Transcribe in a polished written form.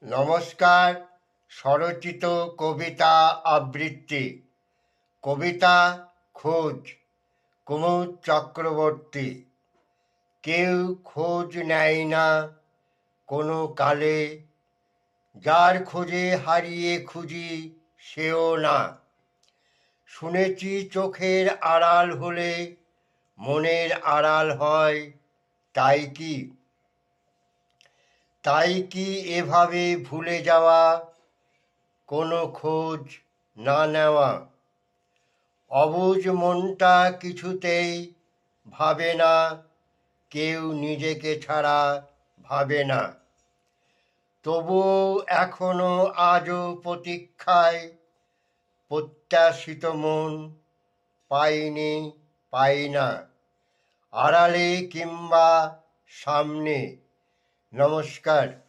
নমস্কার। স্বরচিত কবিতা আবৃত্তি। কবিতা খোঁজ, কুমুদ চক্রবর্তী। কেউ খোঁজ নেয় না কোনো কালে, যার খোঁজে হারিয়ে খুঁজি সেও না। শুনেছি চোখের আড়াল হলে মনের আড়াল হয়, তাই কি এভাবে ভুলে যাওয়া, কোনো খোঁজ না নেওয়া? অবুঝ মনটা কিছুতেই ভাবে না, কেউ নিজেকে ছাড়া ভাবে না। তবুও এখনো আজও প্রতীক্ষায় প্রত্যাশিত মন পাই না, আড়ালে কিংবা সামনে। নমস্কার।